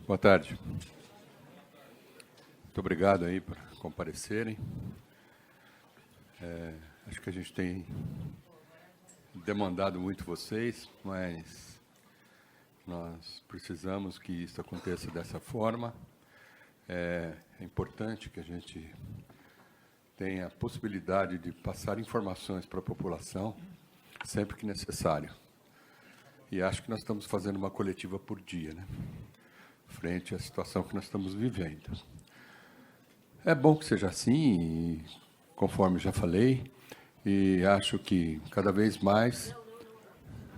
Boa tarde. Muito obrigado aí por comparecerem. Acho que a gente tem demandado muito vocês, mas nós precisamos que isso aconteça dessa forma. É importante que a gente tenha a possibilidade de passar informações para a população sempre que necessário. E acho que nós estamos fazendo uma coletiva por dia, né? Frente à situação que nós estamos vivendo. É bom que seja assim, conforme já falei, e acho que cada vez mais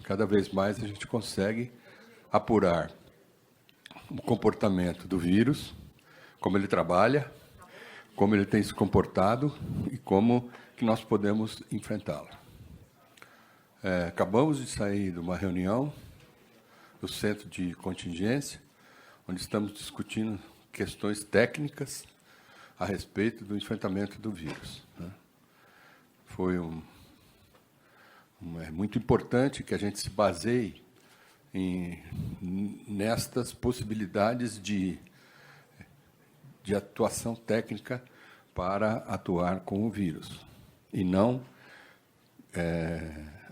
a gente consegue apurar o comportamento do vírus, como ele trabalha, como ele tem se comportado e como que nós podemos enfrentá-lo. Acabamos de sair de uma reunião do Centro de Contingência, onde estamos discutindo questões técnicas a respeito do enfrentamento do vírus. Foi é muito importante que a gente se baseie nestas possibilidades de atuação técnica para atuar com o vírus, e não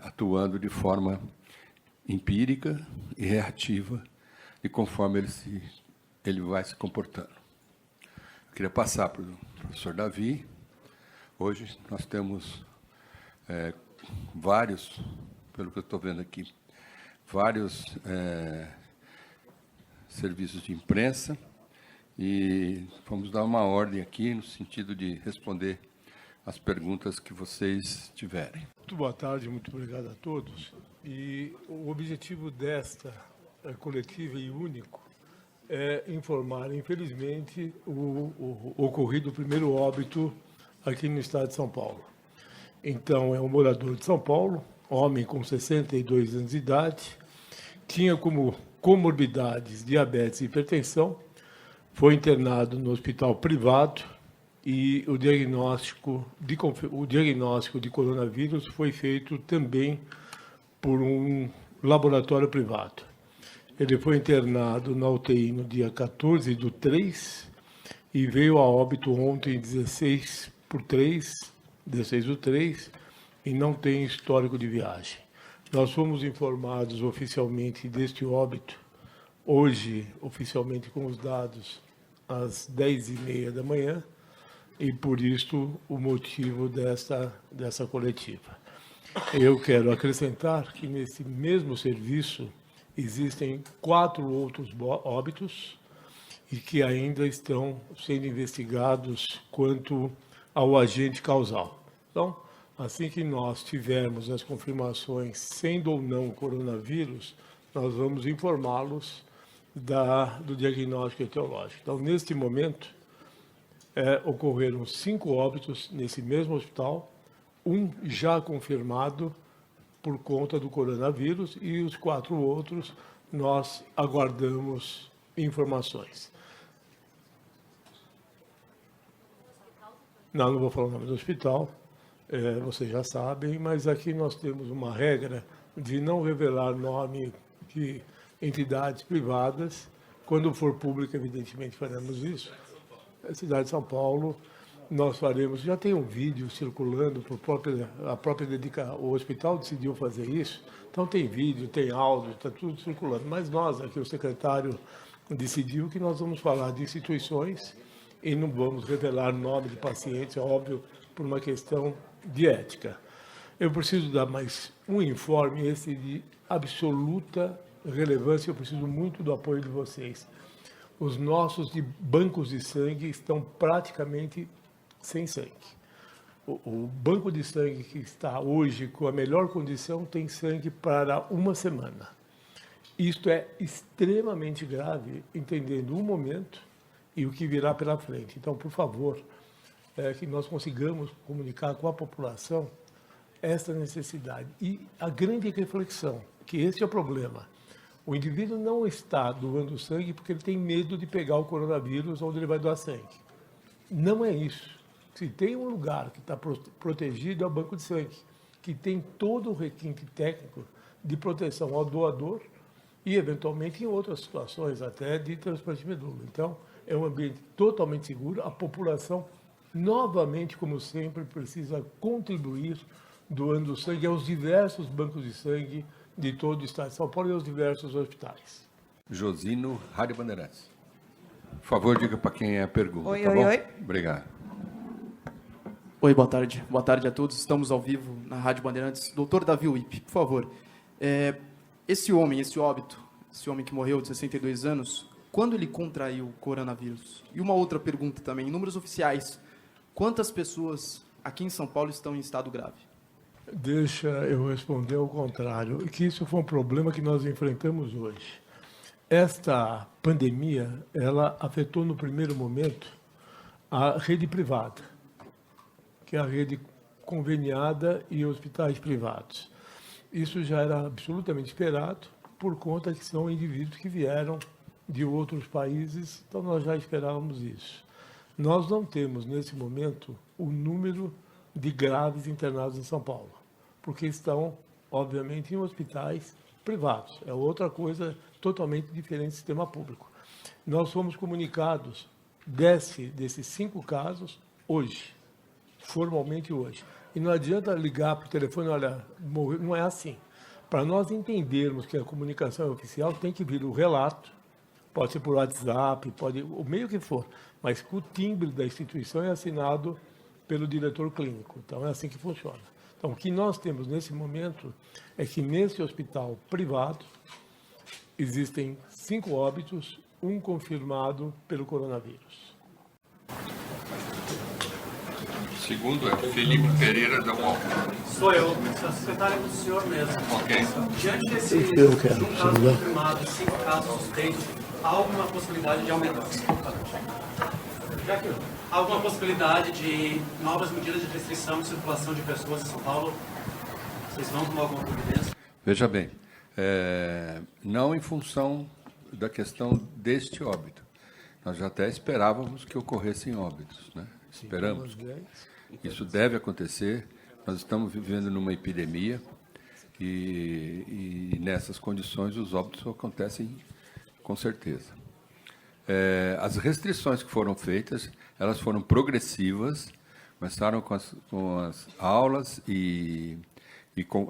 atuando de forma empírica e reativa, e conforme ele vai se comportando. Eu queria passar para o professor Davi. Hoje nós temos vários, pelo que eu estou vendo aqui, vários serviços de imprensa, e vamos dar uma ordem aqui no sentido de responder as perguntas que vocês tiverem. Muito boa tarde, muito obrigado a todos. E o objetivo desta coletiva e único é informar, infelizmente, o ocorrido primeiro óbito aqui no estado de São Paulo. Então, é um morador de São Paulo, homem com 62 anos de idade, tinha como comorbidades diabetes e hipertensão, foi internado no hospital privado e o diagnóstico de coronavírus foi feito também por um laboratório privado. Ele foi internado na UTI no dia 14/3 e veio a óbito ontem, 16/3, e não tem histórico de viagem. Nós fomos informados oficialmente deste óbito, hoje, oficialmente com os dados, às 10h30 da manhã, e por isso o motivo dessa coletiva. Eu quero acrescentar que nesse mesmo serviço existem 4 outros óbitos e que ainda estão sendo investigados quanto ao agente causal. Então, assim que nós tivermos as confirmações, sendo ou não coronavírus, nós vamos informá-los do diagnóstico etiológico. Então, neste momento, ocorreram 5 óbitos nesse mesmo hospital, um já confirmado por conta do coronavírus, e os 4 outros nós aguardamos informações. Não vou falar o nome do hospital, vocês já sabem, mas aqui nós temos uma regra de não revelar nome de entidades privadas. Quando for público, evidentemente, faremos isso. A cidade de São Paulo, nós faremos. Já tem um vídeo circulando, o hospital decidiu fazer isso, então tem vídeo, tem áudio, está tudo circulando. Mas nós, aqui, o secretário decidiu que nós vamos falar de instituições e não vamos revelar nome de pacientes, é óbvio, por uma questão de ética. Eu preciso dar mais um informe, esse de absoluta relevância, eu preciso muito do apoio de vocês. Os nossos bancos de sangue estão praticamente sem sangue. O banco de sangue que está hoje com a melhor condição tem sangue para uma semana. Isto é extremamente grave, entendendo o momento e o que virá pela frente. Então, por favor, que nós consigamos comunicar com a população esta necessidade. E a grande reflexão, que esse é o problema. O indivíduo não está doando sangue porque ele tem medo de pegar o coronavírus onde ele vai doar sangue. Não é isso. Se tem um lugar que está protegido, é o banco de sangue, que tem todo o requinte técnico de proteção ao doador e, eventualmente, em outras situações, até de transplante de medula. Então, é um ambiente totalmente seguro. A população, novamente, como sempre, precisa contribuir doando sangue aos diversos bancos de sangue de todo o estado de São Paulo e aos diversos hospitais. Josino, Rádio Bandeirantes. Por favor, diga para quem é a pergunta. Oi, tá oi, bom? oi. Obrigado. Oi, boa tarde. Boa tarde a todos. Estamos ao vivo na Rádio Bandeirantes. Doutor Davi Wip, por favor. Esse homem que morreu de 62 anos, quando ele contraiu o coronavírus? E uma outra pergunta também, em números oficiais, quantas pessoas aqui em São Paulo estão em estado grave? Deixa eu responder ao contrário, que isso foi um problema que nós enfrentamos hoje. Esta pandemia, ela afetou no primeiro momento a rede privada, que é a rede conveniada e hospitais privados. Isso já era absolutamente esperado, por conta que são indivíduos que vieram de outros países, então nós já esperávamos isso. Nós não temos, nesse momento, o número de graves internados em São Paulo, porque estão, obviamente, em hospitais privados. É outra coisa totalmente diferente do sistema público. Nós fomos comunicados desses 5 casos hoje, formalmente hoje. E não adianta ligar para o telefone, olha, morreu, não é assim. Para nós entendermos que a comunicação é oficial, tem que vir o relato, pode ser por WhatsApp, pode o meio que for, mas o timbre da instituição é assinado pelo diretor clínico. Então, é assim que funciona. Então, o que nós temos nesse momento é que nesse hospital privado existem 5 óbitos, 1 confirmado pelo coronavírus. Segundo é Felipe Pereira da UOL. Sou eu, sou secretário do senhor mesmo. Ok. Diante desses Eu quero, 1 caso confirmado e 5 casos suspeitos, há alguma possibilidade de aumentar? Há alguma possibilidade de novas medidas de restrição de circulação de pessoas em São Paulo? Vocês vão tomar alguma providência? Veja bem, não em função da questão deste óbito. Nós já até esperávamos que ocorressem óbitos, né? Esperamos que isso deve acontecer. Nós estamos vivendo numa epidemia e nessas condições os óbitos acontecem com certeza. As restrições que foram feitas, elas foram progressivas, começaram com as aulas e com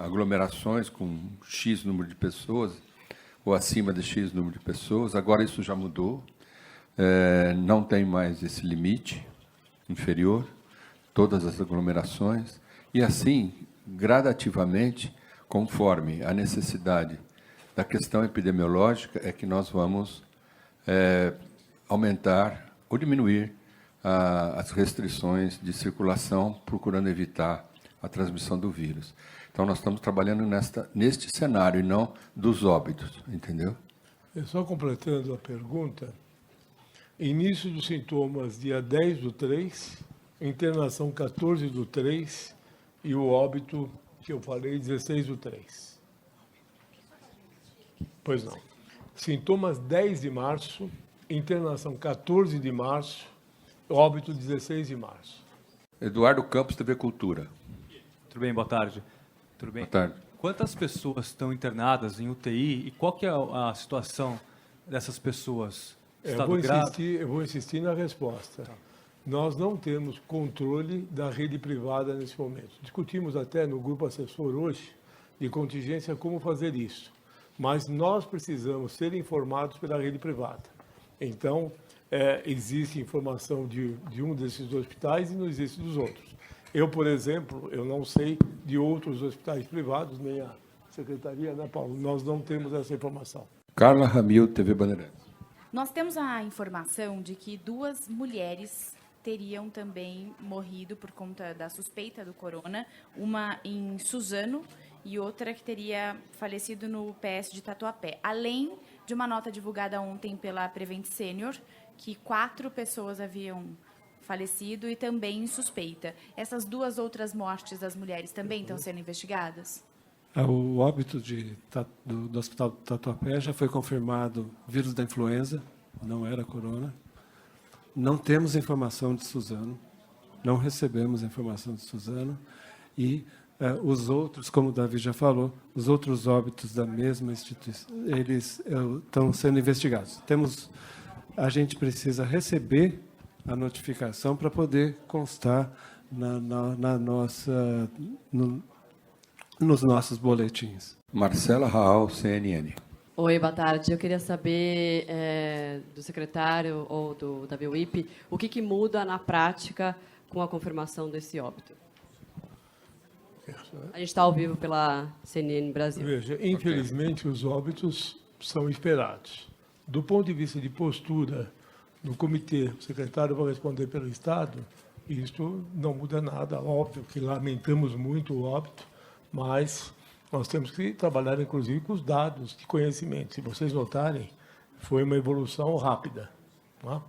aglomerações com X número de pessoas, ou acima de X número de pessoas. Agora isso já mudou, não tem mais esse limite inferior, todas as aglomerações, e assim, gradativamente, conforme a necessidade da questão epidemiológica, é que nós vamos aumentar ou diminuir as restrições de circulação, procurando evitar a transmissão do vírus. Então, nós estamos trabalhando neste cenário e não dos óbitos, entendeu? Só completando a pergunta, início dos sintomas dia 10/3, internação 14/3 e o óbito, que eu falei, 16/3. Pois não. Sintomas 10 de março, internação 14 de março, óbito 16 de março. Eduardo Campos, TV Cultura. Tudo bem, boa tarde. Tudo bem? Boa tarde. Quantas pessoas estão internadas em UTI e qual que é a situação dessas pessoas? Eu vou insistir na resposta. Tá. Nós não temos controle da rede privada nesse momento. Discutimos até no grupo assessor hoje de contingência como fazer isso. Mas nós precisamos ser informados pela rede privada. Então, existe informação de um desses hospitais e não existe dos outros. Eu, por exemplo, eu não sei de outros hospitais privados, nem a secretaria, né, Paulo? Nós não temos essa informação. Carla Ramil, TV Bandeirantes. Nós temos a informação de que 2 mulheres teriam também morrido por conta da suspeita do corona, uma em Suzano e outra que teria falecido no PS de Tatuapé. Além de uma nota divulgada ontem pela Prevent Senior, que 4 pessoas haviam falecido e também em suspeita. Essas 2 outras mortes das mulheres também estão sendo investigadas? O óbito do Hospital Tatuapé já foi confirmado vírus da influenza, não era corona. Não temos informação de Suzano, não recebemos informação de Suzano. E Os outros, como o Davi já falou, os outros óbitos da mesma instituição, eles estão sendo investigados. A gente precisa receber a notificação para poder constar nos nossos boletins. Marcela Raal, CNN. Oi, boa tarde. Eu queria saber do secretário ou da VUIP o que muda na prática com a confirmação desse óbito. A gente está ao vivo pela CNN Brasil. Veja, infelizmente, os óbitos são esperados. Do ponto de vista de postura no comitê, o secretário vai responder pelo Estado, isto não muda nada. Óbvio que lamentamos muito o óbito, mas nós temos que trabalhar, inclusive, com os dados de conhecimento. Se vocês notarem, foi uma evolução rápida, não é?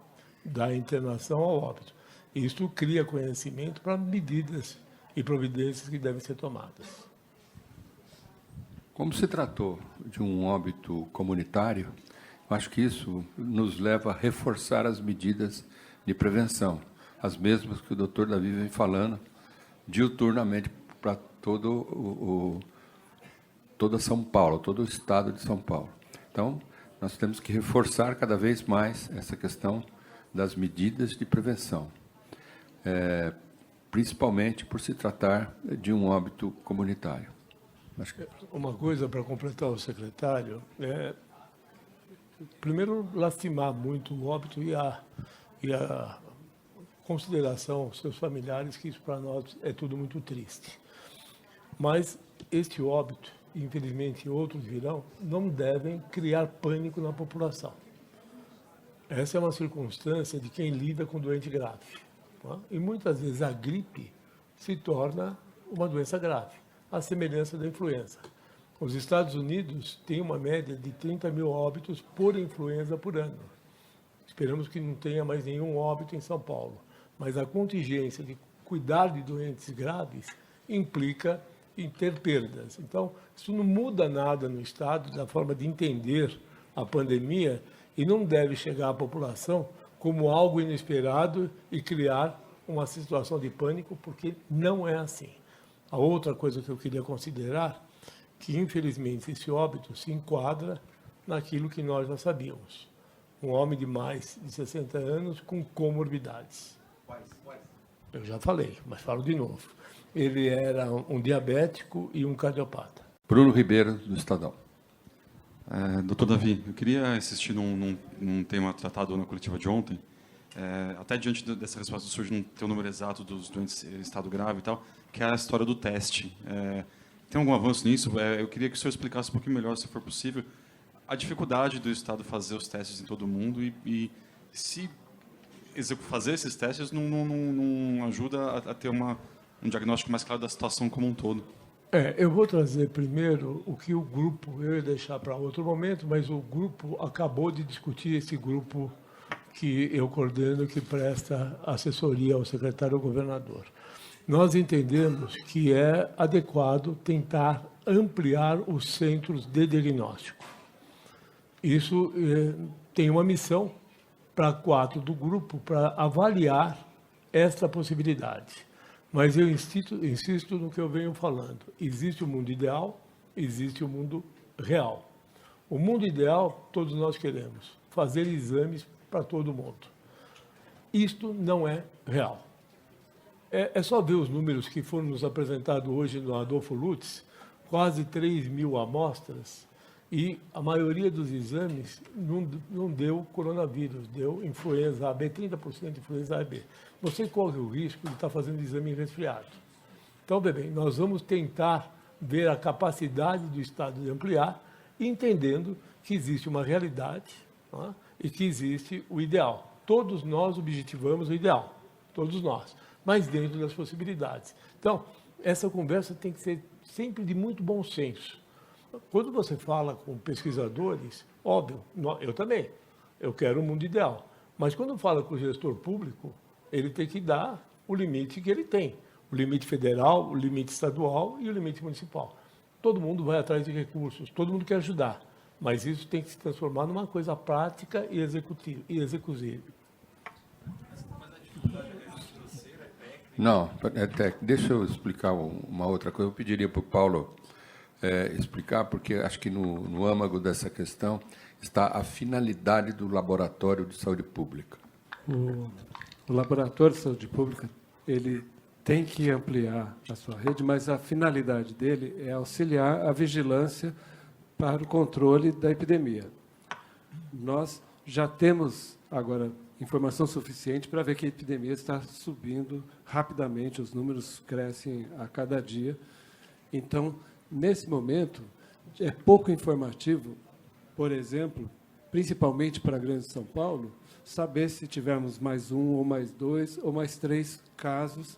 Da internação ao óbito. Isto cria conhecimento para medidas e providências que devem ser tomadas. Como se tratou de um óbito comunitário, acho que isso nos leva a reforçar as medidas de prevenção, as mesmas que o doutor Davi vem falando diuturnamente para toda São Paulo, todo o estado de São Paulo. Então, nós temos que reforçar cada vez mais essa questão das medidas de prevenção, principalmente por se tratar de um óbito comunitário. Acho que... Uma coisa para completar o secretário primeiro, lastimar muito o óbito e a consideração aos seus familiares, que isso para nós é tudo muito triste. Mas este óbito, infelizmente outros virão, não devem criar pânico na população. Essa é uma circunstância de quem lida com doente grave. Não é? E muitas vezes a gripe se torna uma doença grave, à semelhança da influenza. Os Estados Unidos têm uma média de 30 mil óbitos por influenza por ano. Esperamos que não tenha mais nenhum óbito em São Paulo. Mas a contingência de cuidar de doentes graves implica em ter perdas. Então, isso não muda nada no Estado, da forma de entender a pandemia, e não deve chegar à população como algo inesperado e criar uma situação de pânico, porque não é assim. A outra coisa que eu queria considerar, que infelizmente esse óbito se enquadra naquilo que nós já sabíamos. Um homem de mais de 60 anos com comorbidades. Eu já falei, mas falo de novo. Ele era um diabético e um cardiopata. Bruno Ribeiro, do Estadão. Doutor Davi, eu queria insistir num tema tratado na coletiva de ontem. Até diante dessa resposta do senhor de não ter o número exato dos doentes em estado grave e tal, que é a história do teste. Tem algum avanço nisso? Eu queria que o senhor explicasse um pouquinho melhor, se for possível, a dificuldade do Estado fazer os testes em todo mundo e se fazer esses testes não ajuda a ter um diagnóstico mais claro da situação como um todo. Eu vou trazer primeiro o que o grupo, eu ia deixar para outro momento, mas o grupo acabou de discutir, esse grupo que eu coordeno, que presta assessoria ao secretário-governador. Nós entendemos que é adequado tentar ampliar os centros de diagnóstico. Isso tem uma missão para 4 do grupo, para avaliar esta possibilidade. Mas eu insisto no que eu venho falando. Existe o mundo ideal, existe o mundo real. O mundo ideal, todos nós queremos, fazer exames para todo mundo. Isto não é real. É só ver os números que foram nos apresentados hoje no Adolfo Lutz, quase 3 mil amostras, e a maioria dos exames não deu coronavírus, deu influenza AB, 30% de influenza AB. Você corre o risco de estar fazendo exame resfriado. Então, bem, nós vamos tentar ver a capacidade do Estado de ampliar, entendendo que existe uma realidade, não é? E que existe o ideal. Todos nós objetivamos o ideal, todos nós, mas dentro das possibilidades. Então, essa conversa tem que ser sempre de muito bom senso. Quando você fala com pesquisadores, óbvio, eu também, eu quero um mundo ideal. Mas quando fala com o gestor público, ele tem que dar o limite que ele tem. O limite federal, o limite estadual e o limite municipal. Todo mundo vai atrás de recursos, todo mundo quer ajudar. Mas isso tem que se transformar numa coisa prática e executiva. Mas a dificuldade financeira, técnica, Não, até, deixa eu explicar uma outra coisa. Eu pediria para o Paulo explicar, porque acho que no âmago dessa questão está a finalidade do Laboratório de Saúde Pública. O Laboratório de Saúde Pública, ele tem que ampliar a sua rede, mas a finalidade dele é auxiliar a vigilância para o controle da epidemia. Nós já temos agora informação suficiente para ver que a epidemia está subindo rapidamente, os números crescem a cada dia. Então, nesse momento, é pouco informativo, por exemplo, principalmente para a Grande São Paulo, saber se tivermos mais 1, ou mais 2, ou mais 3 casos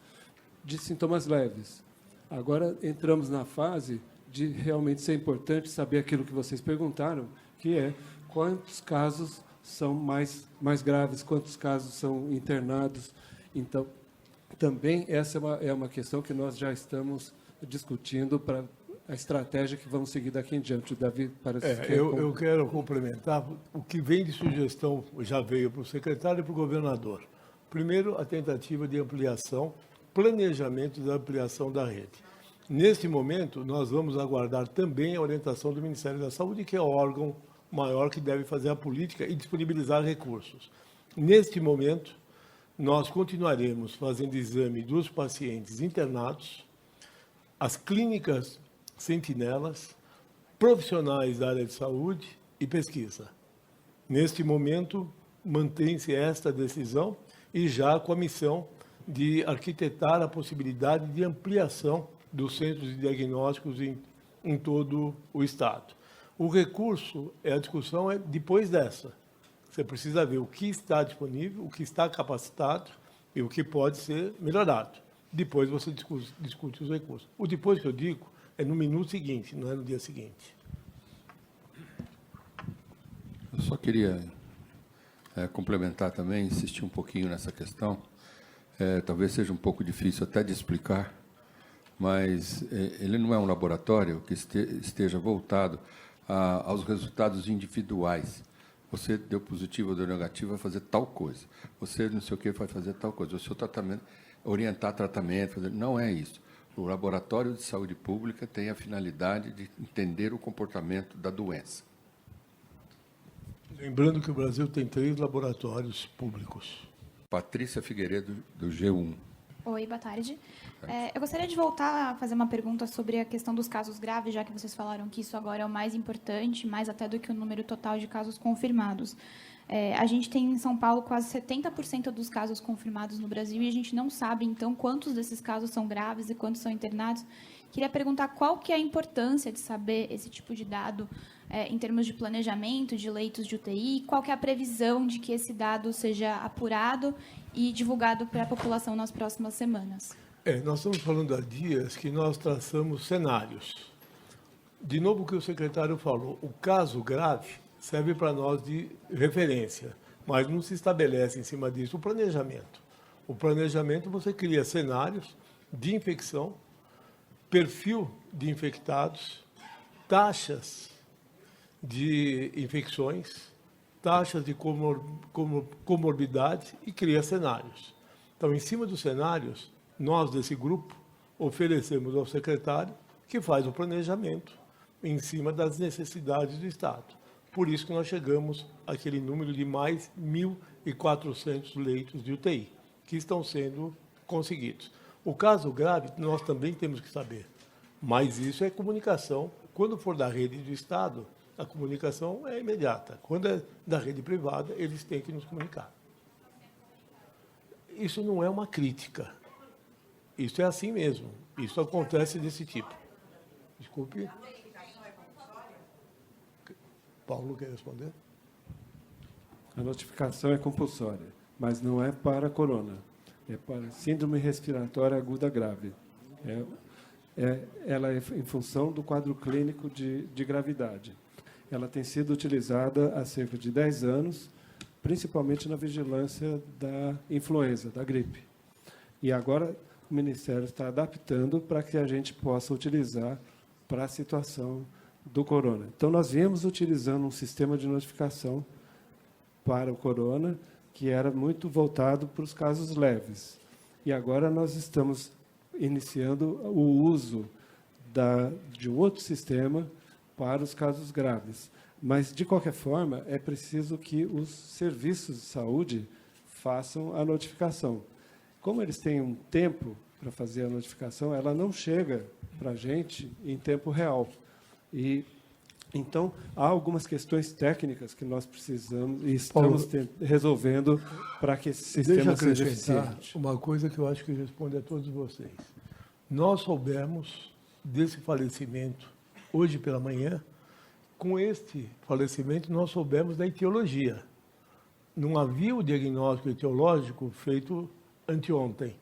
de sintomas leves. Agora, entramos na fase de realmente ser importante saber aquilo que vocês perguntaram, que é quantos casos são mais graves, quantos casos são internados. Então, também essa é uma questão que nós já estamos discutindo para a estratégia que vamos seguir daqui em diante. O Davi parece que... Eu quero complementar. O que vem de sugestão já veio para o secretário e para o governador. Primeiro, a tentativa de ampliação, planejamento da ampliação da rede. Neste momento, nós vamos aguardar também a orientação do Ministério da Saúde, que é o órgão maior que deve fazer a política e disponibilizar recursos. Neste momento, nós continuaremos fazendo exame dos pacientes internados, as clínicas sentinelas, profissionais da área de saúde e pesquisa. Neste momento, mantém-se esta decisão e já com a missão de arquitetar a possibilidade de ampliação dos centros de diagnósticos em todo o Estado. O recurso, a discussão é depois dessa. Você precisa ver o que está disponível, o que está capacitado e o que pode ser melhorado. Depois você discute os recursos. O depois que eu digo é no minuto seguinte, não é no dia seguinte. Eu só queria complementar também, insistir um pouquinho nessa questão. Talvez seja um pouco difícil até de explicar, mas ele não é um laboratório que esteja voltado aos resultados individuais. Você deu positivo ou deu negativo, vai fazer tal coisa. Você não sei o que vai fazer tal coisa. O seu tratamento, orientar tratamento, não é isso. O Laboratório de Saúde Pública tem a finalidade de entender o comportamento da doença. Lembrando que o Brasil tem 3 laboratórios públicos. Patrícia Figueiredo, do G1. Oi, boa tarde. Eu gostaria de voltar a fazer uma pergunta sobre a questão dos casos graves, já que vocês falaram que isso agora é o mais importante, mais até do que o número total de casos confirmados. A gente tem em São Paulo quase 70% dos casos confirmados no Brasil e a gente não sabe, então, quantos desses casos são graves e quantos são internados. Queria perguntar qual que é a importância de saber esse tipo de dado em termos de planejamento, de leitos de UTI, qual que é a previsão de que esse dado seja apurado e divulgado para a população nas próximas semanas. Nós estamos falando há dias que nós traçamos cenários. De novo o que o secretário falou, o caso grave serve para nós de referência, mas não se estabelece em cima disso o planejamento. O planejamento você cria cenários de infecção, perfil de infectados, taxas de infecções, taxas de comorbidade e cria cenários. Então, em cima dos cenários, nós, desse grupo, oferecemos ao secretário que faz o planejamento em cima das necessidades do Estado. Por isso que nós chegamos àquele número de mais 1.400 leitos de UTI, que estão sendo conseguidos. O caso grave, nós também temos que saber, mas isso é comunicação. Quando for da rede do Estado, a comunicação é imediata. Quando é da rede privada, eles têm que nos comunicar. Isso não é uma crítica. Isso é assim mesmo. Isso acontece desse tipo. Desculpe. Paulo quer responder? A notificação é compulsória, mas não é para corona. É para síndrome respiratória aguda grave. Ela é em função do quadro clínico de gravidade. Ela tem sido utilizada há cerca de 10 anos, principalmente na vigilância da influenza, da gripe. E agora o Ministério está adaptando para que a gente possa utilizar para a situação do corona. Então, nós viemos utilizando um sistema de notificação para o corona, que era muito voltado para os casos leves. E agora nós estamos iniciando o uso de um outro sistema para os casos graves. Mas, de qualquer forma, é preciso que os serviços de saúde façam a notificação. Como eles têm um tempo para fazer a notificação, ela não chega para a gente em tempo real. E, então, há algumas questões técnicas que nós precisamos e estamos resolvendo para que esse sistema seja eficiente. Uma coisa que eu acho que responde a todos vocês. Nós soubemos desse falecimento hoje pela manhã. Com este falecimento, nós soubemos da etiologia. Não havia o diagnóstico etiológico feito anteontem.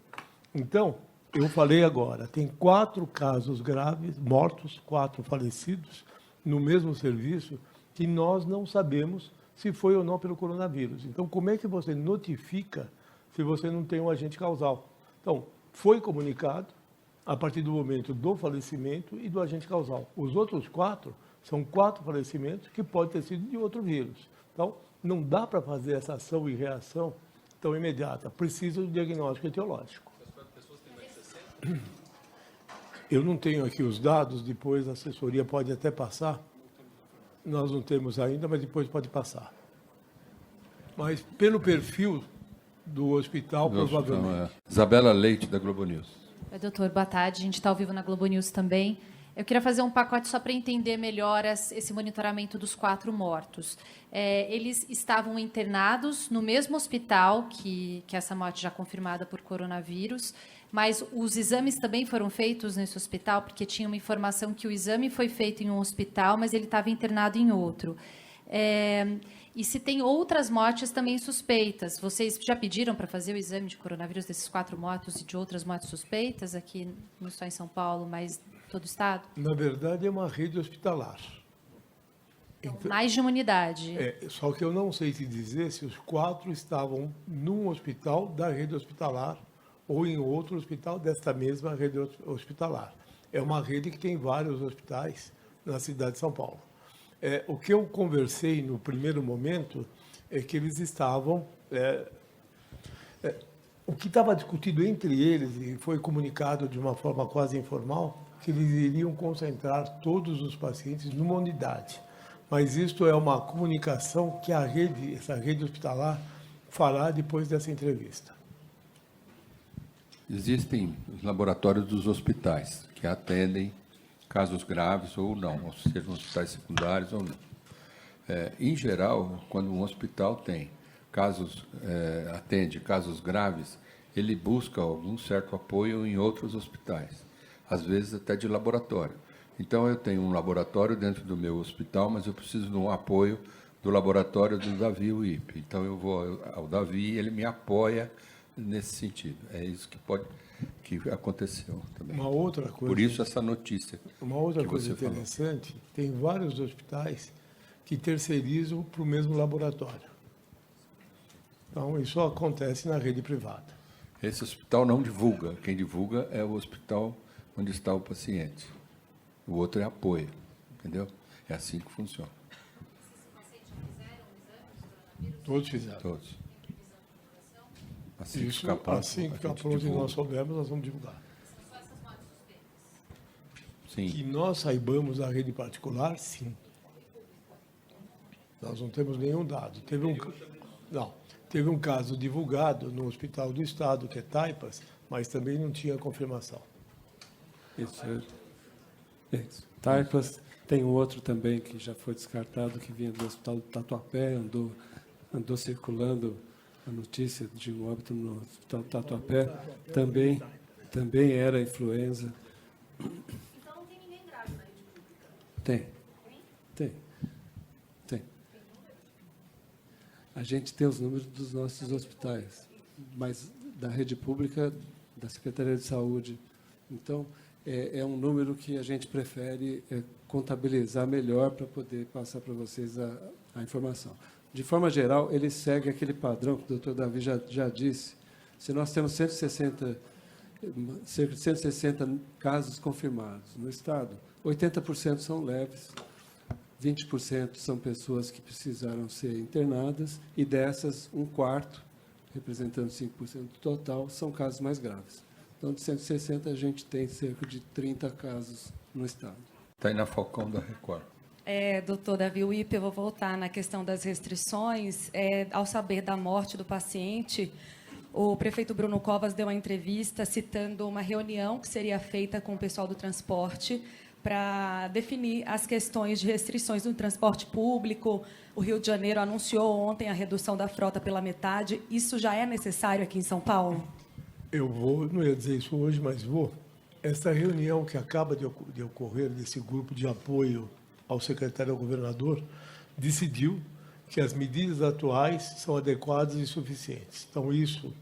Então, eu falei agora, tem 4 casos graves, mortos, 4 falecidos, no mesmo serviço, que nós não sabemos se foi ou não pelo coronavírus. Então, como é que você notifica se você não tem um agente causal? Então, foi comunicado a partir do momento do falecimento e do agente causal. Os outros 4 são 4 falecimentos que podem ter sido de outro vírus. Então, não dá para fazer essa ação e reação tão imediata. Precisa do diagnóstico etiológico. Eu não tenho aqui os dados, depois a assessoria pode até passar. Nós não temos ainda, mas depois pode passar. Mas pelo perfil do hospital, provavelmente. Isabela Leite, da Globo News. Oi, doutor, boa tarde. A gente está ao vivo na Globo News também. Eu queria fazer um pacote só para entender melhor esse monitoramento dos 4 mortos. Eles estavam internados no mesmo hospital que essa morte já confirmada por coronavírus, mas os exames também foram feitos nesse hospital, porque tinha uma informação que o exame foi feito em um hospital, mas ele estava internado em outro. E se tem outras mortes também suspeitas? Vocês já pediram para fazer o exame de coronavírus desses 4 mortos e de outras mortes suspeitas aqui, não só em São Paulo, mas todo o estado? Na verdade, é uma rede hospitalar. Então, mais de uma unidade. Só que eu não sei te dizer se os 4 estavam num hospital da rede hospitalar ou em outro hospital desta mesma rede hospitalar. É uma rede que tem vários hospitais na cidade de São Paulo. O que eu conversei no primeiro momento é que eles estavam... o que estava discutido entre eles, e foi comunicado de uma forma quase informal, que eles iriam concentrar todos os pacientes numa unidade. Mas isto é uma comunicação que essa rede hospitalar fará depois dessa entrevista. Existem os laboratórios dos hospitais, que atendem casos graves ou não, ou sejam hospitais secundários ou não. Em geral, quando um hospital tem atende casos graves, ele busca algum certo apoio em outros hospitais, às vezes até de laboratório. Então, eu tenho um laboratório dentro do meu hospital, mas eu preciso de um apoio do laboratório do Davi UIP. Então, eu vou ao Davi e ele me apoia nesse sentido. É isso que aconteceu também. Uma outra coisa, por isso essa notícia. Uma outra coisa interessante, tem vários hospitais que terceirizam para o mesmo laboratório. Então, isso acontece na rede privada. Esse hospital não divulga. Quem divulga é o hospital onde está o paciente. O outro é apoio, entendeu? É assim que funciona. Todos fizeram. Todos. Assim que ficar pronto e nós soubermos, nós vamos divulgar. Sim. Que nós saibamos da rede particular, sim. Nós não temos nenhum dado. Teve um caso divulgado no Hospital do Estado, que é Taipas, mas também não tinha confirmação. Isso. Taipas, tem um outro também que já foi descartado, que vinha do Hospital do Tatuapé, andou circulando a notícia de um óbito no Hospital do Tatuapé, também era influenza. Então não tem ninguém grave na rede pública? Tem. A gente tem os números dos nossos hospitais, mas da rede pública, da Secretaria de Saúde. Então, é um número que a gente prefere contabilizar melhor para poder passar para vocês a informação. De forma geral, ele segue aquele padrão que o doutor Davi já disse. Se nós temos cerca de 160 casos confirmados no Estado, 80% são leves, 20% são pessoas que precisaram ser internadas, e dessas, 1/4 representando 5% do total, são casos mais graves. Então, de 160, a gente tem cerca de 30 casos no Estado. Tainá Falcão, da Record. Doutor Davi Wipp, eu vou voltar na questão das restrições. Ao saber da morte do paciente, o prefeito Bruno Covas deu uma entrevista citando uma reunião que seria feita com o pessoal do transporte para definir as questões de restrições no transporte público. O Rio de Janeiro anunciou ontem a redução da frota pela metade. Isso já é necessário aqui em São Paulo? Não ia dizer isso hoje, mas vou. Essa reunião que acaba de ocorrer desse grupo de apoio ao secretário e ao governador decidiu que as medidas atuais são adequadas e suficientes. Então, isso,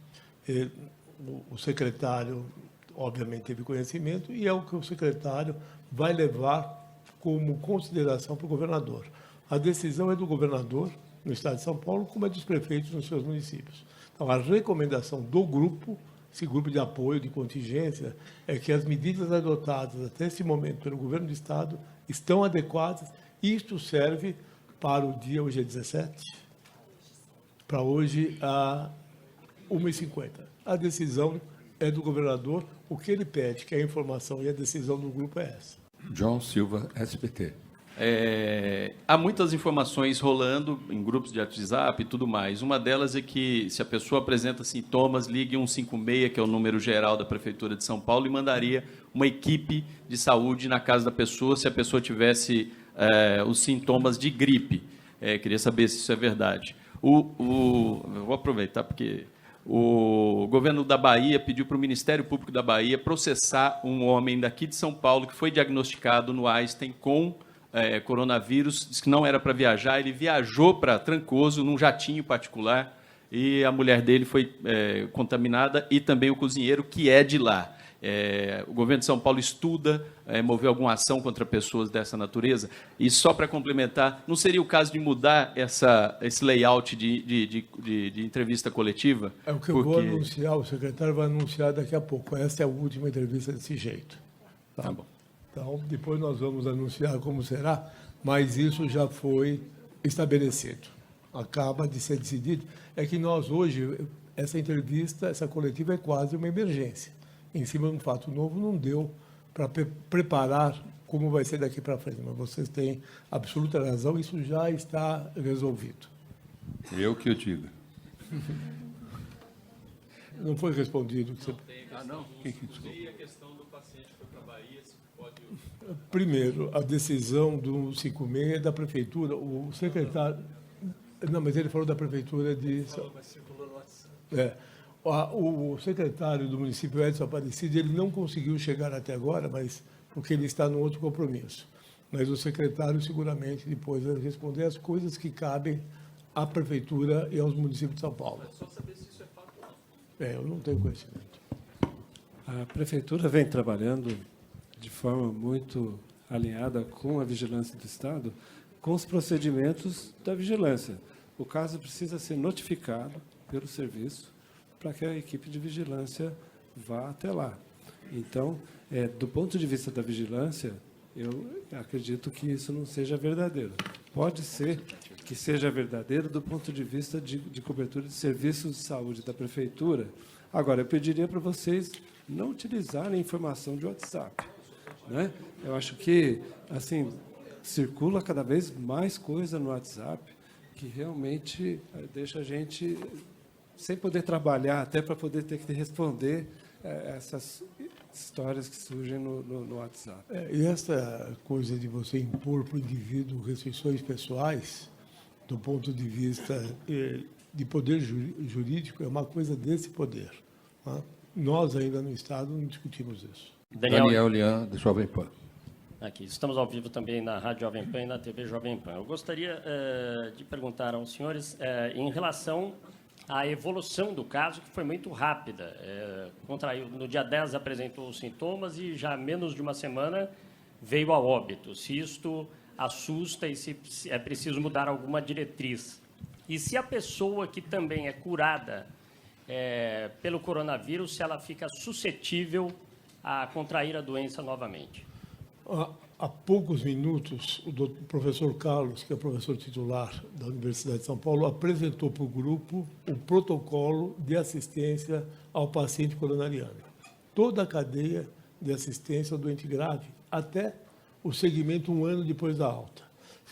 o secretário, obviamente, teve conhecimento e é o que o secretário vai levar como consideração para o governador. A decisão é do governador, no Estado de São Paulo, como é dos prefeitos nos seus municípios. Então, a recomendação do grupo, esse grupo de apoio, de contingência, é que as medidas adotadas até esse momento pelo governo do Estado estão adequadas. Isto serve para o dia, hoje é 17, para hoje, a 1h50. A decisão é do governador, o que ele pede, que a informação e a decisão do grupo é essa. João Silva, SBT. Há muitas informações rolando em grupos de WhatsApp e tudo mais. Uma delas é que, se a pessoa apresenta sintomas, ligue 156, que é o número geral da Prefeitura de São Paulo, e mandaria uma equipe de saúde na casa da pessoa se a pessoa tivesse os sintomas de gripe. Queria saber se isso é verdade. Vou aproveitar, porque o governo da Bahia pediu para o Ministério Público da Bahia processar um homem daqui de São Paulo que foi diagnosticado no Einstein com coronavírus, disse que não era para viajar, ele viajou para Trancoso num jatinho particular e a mulher dele foi contaminada e também o cozinheiro, que é de lá. O governo de São Paulo estuda mover alguma ação contra pessoas dessa natureza? E só para complementar, não seria o caso de mudar esse layout de entrevista coletiva? É o que eu vou anunciar, o secretário vai anunciar daqui a pouco. Essa é a última entrevista desse jeito. Tá bom. Então, depois nós vamos anunciar como será, mas isso já foi estabelecido. Acaba de ser decidido. É que nós hoje, essa entrevista, essa coletiva é quase uma emergência. Em cima de um fato novo, não deu para preparar como vai ser daqui para frente. Mas vocês têm absoluta razão, isso já está resolvido. Eu que o digo. Não foi respondido. Não. E a questão do paciente que foi para a Bahia, se pode... Primeiro, a decisão do 56 é da Prefeitura. O secretário... Não, mas ele falou da Prefeitura de... O secretário do município, Edson Aparecido, ele não conseguiu chegar até agora, mas porque ele está num outro compromisso. Mas o secretário, seguramente, depois vai responder as coisas que cabem à Prefeitura e aos municípios de São Paulo. É só saber se isso é fato ou não. Eu não tenho conhecimento. A Prefeitura vem trabalhando de forma muito alinhada com a vigilância do Estado, com os procedimentos da vigilância. O caso precisa ser notificado pelo serviço para que a equipe de vigilância vá até lá. Então, do ponto de vista da vigilância, eu acredito que isso não seja verdadeiro. Pode ser que seja verdadeiro do ponto de vista de cobertura de serviços de saúde da Prefeitura. Agora, eu pediria para vocês não utilizarem informação de WhatsApp, né? Eu acho que, assim, circula cada vez mais coisa no WhatsApp que realmente deixa a gente sem poder trabalhar, até para poder ter que responder essas histórias que surgem no WhatsApp. E essa coisa de você impor para o indivíduo restrições pessoais, do ponto de vista de poder jurídico, é uma coisa desse poder. Tá? Nós, ainda no Estado, não discutimos isso. Daniel Lian, do Jovem Pan. Aqui, estamos ao vivo também na Rádio Jovem Pan e na TV Jovem Pan. Eu gostaria de perguntar aos senhores em relação à evolução do caso, que foi muito rápida. Contraiu, no dia 10 apresentou os sintomas e já menos de uma semana veio a óbito. Se isto assusta e se é preciso mudar alguma diretriz. E se a pessoa que também é curada pelo coronavírus, se ela fica suscetível a contrair a doença novamente? há poucos minutos, o professor Carlos, que é professor titular da Universidade de São Paulo, apresentou para o grupo o protocolo de assistência ao paciente coronariano. Toda a cadeia de assistência ao doente grave, até o segmento 1 ano depois da alta.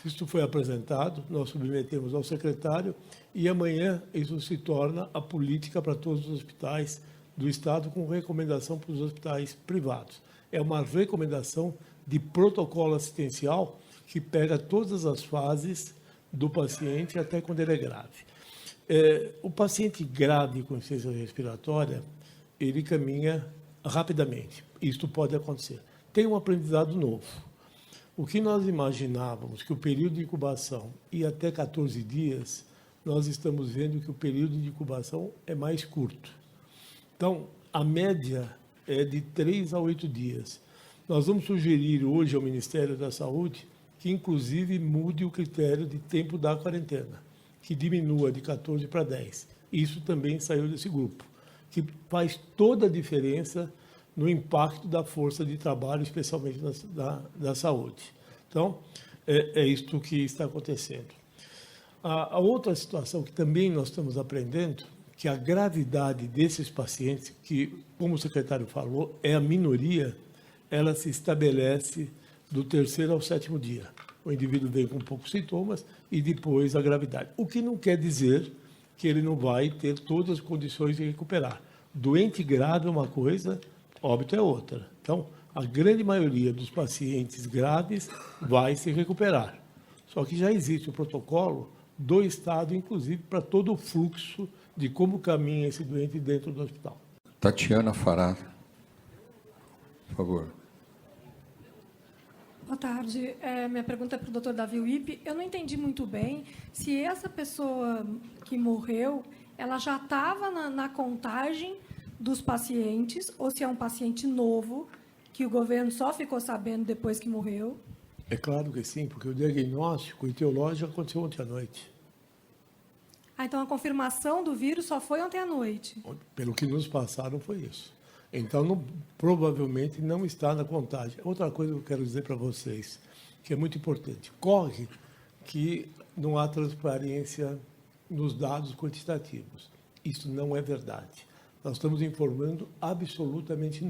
Isso foi apresentado, nós submetemos ao secretário e amanhã isso se torna a política para todos os hospitais do Estado, com recomendação para os hospitais privados. É uma recomendação de protocolo assistencial que pega todas as fases do paciente até quando ele é grave. O paciente grave com insuficiência respiratória, ele caminha rapidamente. Isto pode acontecer. Tem um aprendizado novo. O que nós imaginávamos que o período de incubação ia até 14 dias, nós estamos vendo que o período de incubação é mais curto. Então, a média é de 3 a 8 dias. Nós vamos sugerir hoje ao Ministério da Saúde que, inclusive, mude o critério de tempo da quarentena, que diminua de 14 para 10. Isso também saiu desse grupo, que faz toda a diferença no impacto da força de trabalho, especialmente da saúde. Então, é isto que está acontecendo. A outra situação que também nós estamos aprendendo, que a gravidade desses pacientes, que, como o secretário falou, é a minoria, ela se estabelece do 3º ao 7º dia. O indivíduo vem com poucos sintomas e depois a gravidade. O que não quer dizer que ele não vai ter todas as condições de recuperar. Doente grave é uma coisa, óbito é outra. Então, a grande maioria dos pacientes graves vai se recuperar. Só que já existe o protocolo do Estado, inclusive, para todo o fluxo de como caminha esse doente dentro do hospital. Tatiana Fará, por favor. Boa tarde. Minha pergunta é para o Dr. Davi Wippe. Eu não entendi muito bem se essa pessoa que morreu, ela já estava na contagem dos pacientes ou se é um paciente novo que o governo só ficou sabendo depois que morreu. É claro que sim, porque o diagnóstico etiológico aconteceu ontem à noite. Então a confirmação do vírus só foi ontem à noite? Pelo que nos passaram foi isso. Então, provavelmente não está na contagem. Outra coisa que eu quero dizer para vocês, que é muito importante, corre que não há transparência nos dados quantitativos. Isso não é verdade. Nós estamos informando absolutamente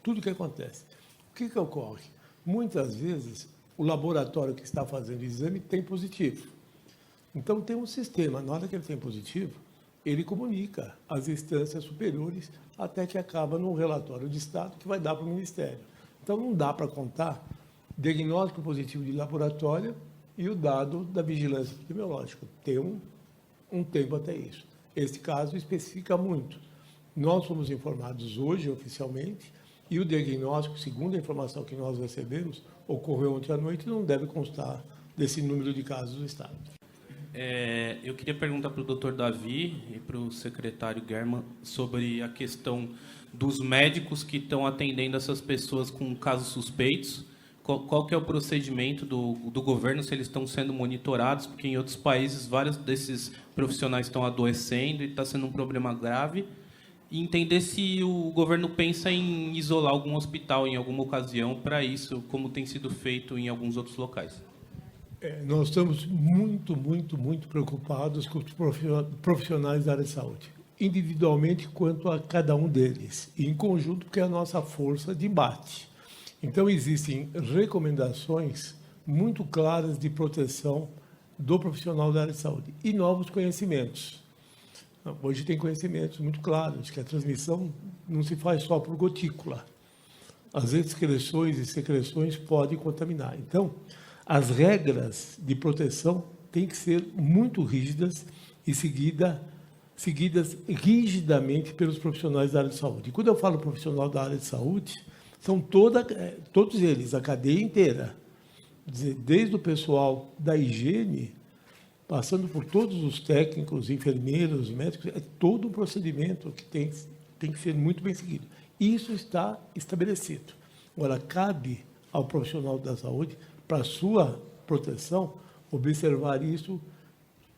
tudo o que acontece. O que ocorre? Muitas vezes, o laboratório que está fazendo o exame tem positivo. Então, tem um sistema. Na hora que ele tem positivo, ele comunica às instâncias superiores até que acaba num relatório de Estado que vai dar para o Ministério. Então, não dá para contar diagnóstico positivo de laboratório e o dado da vigilância epidemiológica. Tem um tempo até isso. Este caso especifica muito. Nós fomos informados hoje, oficialmente, e o diagnóstico, segundo a informação que nós recebemos, ocorreu ontem à noite e não deve constar desse número de casos do Estado. Eu queria perguntar para o Dr. Davi e para o secretário German sobre a questão dos médicos que estão atendendo essas pessoas com casos suspeitos. Qual que é o procedimento do governo, se eles estão sendo monitorados, porque em outros países vários desses profissionais estão adoecendo e está sendo um problema grave. E entender se o governo pensa em isolar algum hospital em alguma ocasião para isso, como tem sido feito em alguns outros locais. Nós estamos muito preocupados com os profissionais da área de saúde, individualmente quanto a cada um deles, e em conjunto, porque é a nossa força de embate. Então, existem recomendações muito claras de proteção do profissional da área de saúde e novos conhecimentos. Hoje tem conhecimentos muito claros que a transmissão não se faz só por gotícula. As excreções e secreções podem contaminar. Então, as regras de proteção têm que ser muito rígidas e seguidas rigidamente pelos profissionais da área de saúde. E quando eu falo profissional da área de saúde, são todos eles, a cadeia inteira, desde o pessoal da higiene, passando por todos os técnicos, enfermeiros, médicos, é todo um procedimento que tem que ser muito bem seguido. Isso está estabelecido. Agora, cabe ao profissional da saúde, para sua proteção, observar isso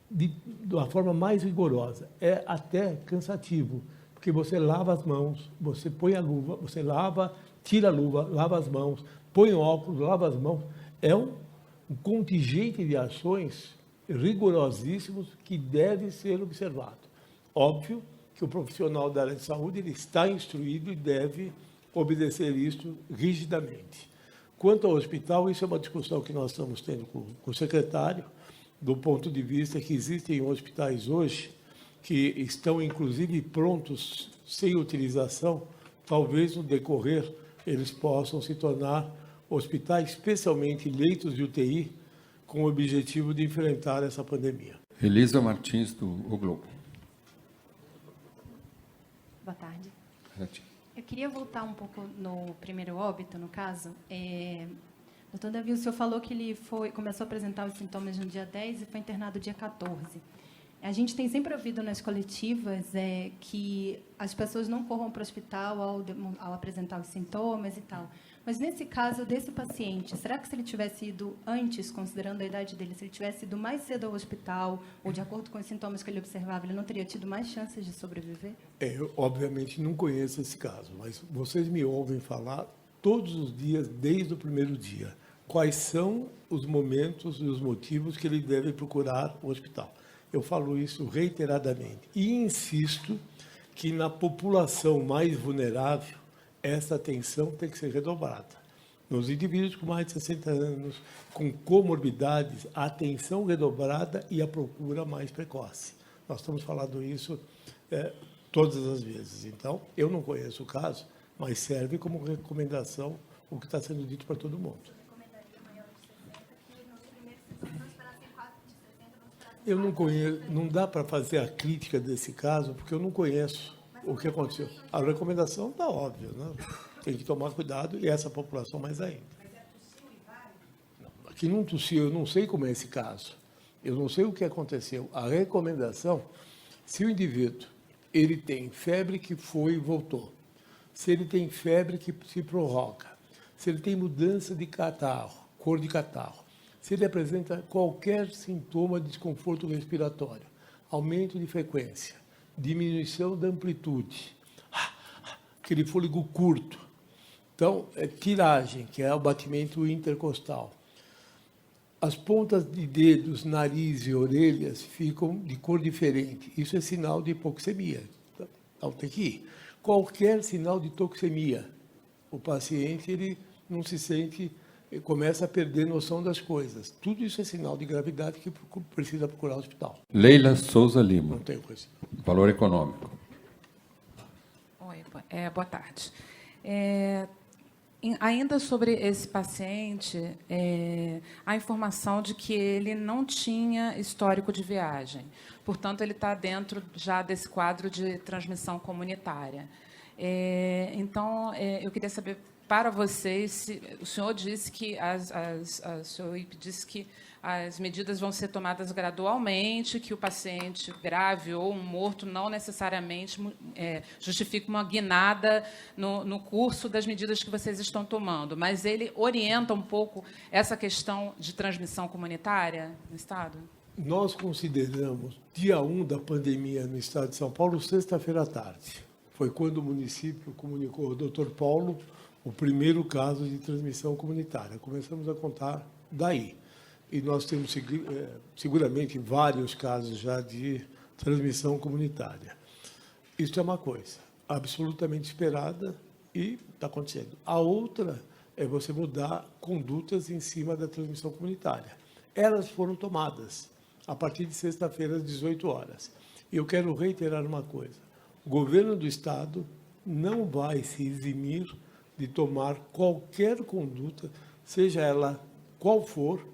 de uma forma mais rigorosa. É até cansativo, porque você lava as mãos, você põe a luva, você lava, tira a luva, lava as mãos, põe o óculos, lava as mãos. É um contingente de ações rigorosíssimos que deve ser observado. Óbvio que o profissional da área de saúde ele está instruído e deve obedecer isso rigidamente. Quanto ao hospital, isso é uma discussão que nós estamos tendo com o secretário, do ponto de vista que existem hospitais hoje que estão, inclusive, prontos, sem utilização, talvez no decorrer eles possam se tornar hospitais, especialmente leitos de UTI, com o objetivo de enfrentar essa pandemia. Elisa Martins, do O Globo. Boa tarde. Eu queria voltar um pouco no primeiro óbito, no caso. Doutor Davi, o senhor falou que ele começou a apresentar os sintomas no dia 10 e foi internado dia 14. A gente tem sempre ouvido nas coletivas que as pessoas não corram para o hospital ao apresentar os sintomas e tal. Mas, nesse caso desse paciente, será que se ele tivesse ido antes, considerando a idade dele, se ele tivesse ido mais cedo ao hospital, ou de acordo com os sintomas que ele observava, ele não teria tido mais chances de sobreviver? Eu, obviamente, não conheço esse caso, mas vocês me ouvem falar todos os dias, desde o primeiro dia, quais são os momentos e os motivos que ele deve procurar o hospital. Eu falo isso reiteradamente e insisto que na população mais vulnerável, essa atenção tem que ser redobrada. Nos indivíduos com mais de 60 anos, com comorbidades, a atenção redobrada e a procura mais precoce. Nós estamos falando isso todas as vezes. Então, eu não conheço o caso, mas serve como recomendação o que está sendo dito para todo mundo. Eu não conheço, não dá para fazer a crítica desse caso, porque eu não conheço o que aconteceu. A recomendação está óbvia, né? Tem que tomar cuidado, e essa população mais ainda. Mas é tossiu e vai? Aqui não tossiu, eu não sei como é esse caso. Eu não sei o que aconteceu. A recomendação, se o indivíduo ele tem febre que foi e voltou, se ele tem febre que se prorroga, se ele tem mudança de catarro, cor de catarro, se ele apresenta qualquer sintoma de desconforto respiratório, aumento de frequência, diminuição da amplitude, aquele fôlego curto. Então, tiragem, que é o batimento intercostal. As pontas de dedos, nariz e orelhas ficam de cor diferente. Isso é sinal de hipoxemia. Então, tem que ir. Qualquer sinal de toxemia, o paciente ele não se sente, começa a perder noção das coisas. Tudo isso é sinal de gravidade que precisa procurar o hospital. Leila Souza Lima. Não tenho coisa. Valor econômico. Oi, boa tarde. Ainda sobre esse paciente, a informação de que ele não tinha histórico de viagem. Portanto, ele está dentro já desse quadro de transmissão comunitária. Então, eu queria saber para vocês, o senhor disse que o senhor disse que as medidas vão ser tomadas gradualmente, que o paciente grave ou um morto não necessariamente justifica uma guinada no curso das medidas que vocês estão tomando, mas ele orienta um pouco essa questão de transmissão comunitária no Estado? Nós consideramos dia 1 da pandemia no Estado de São Paulo, sexta-feira à tarde. Foi quando o município comunicou ao Dr. Paulo o primeiro caso de transmissão comunitária. Começamos a contar daí. E nós temos seguramente vários casos já de transmissão comunitária. Isso é uma coisa absolutamente esperada e está acontecendo. A outra é você mudar condutas em cima da transmissão comunitária. Elas foram tomadas a partir de sexta-feira, às 18 horas. E eu quero reiterar uma coisa. O governo do Estado não vai se eximir de tomar qualquer conduta, seja ela qual for,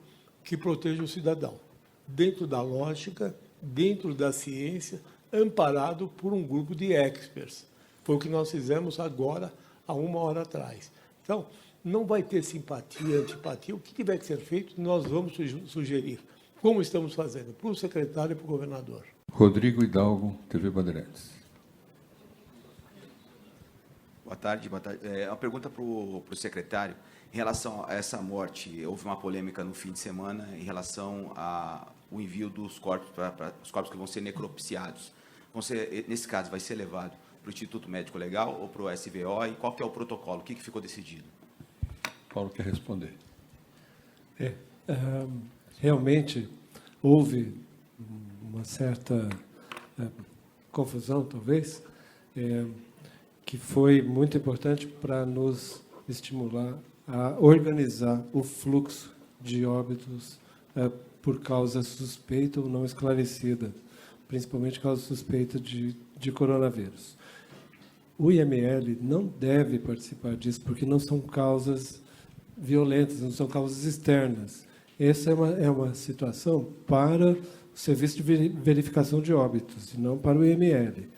que proteja o cidadão, dentro da lógica, dentro da ciência, amparado por um grupo de experts. Foi o que nós fizemos agora, há 1 hora atrás. Então, não vai ter simpatia, antipatia. O que tiver que ser feito, nós vamos sugerir, como estamos fazendo, para o secretário e para o governador. Rodrigo Hidalgo, TV Bandeirantes. Boa tarde. Uma pergunta para o secretário. Em relação a essa morte, houve uma polêmica no fim de semana em relação ao envio dos corpos, para os corpos que vão ser necropsiados. Nesse caso, vai ser levado para o Instituto Médico Legal ou para o SVO? E qual que é o protocolo? O que ficou decidido? Paulo quer responder. Realmente houve uma certa confusão, talvez, que foi muito importante para nos estimular a organizar o fluxo de óbitos por causa suspeita ou não esclarecida, principalmente causa suspeita de coronavírus. O IML não deve participar disso, porque não são causas violentas, não são causas externas. Essa é uma situação para o serviço de verificação de óbitos, e não para o IML.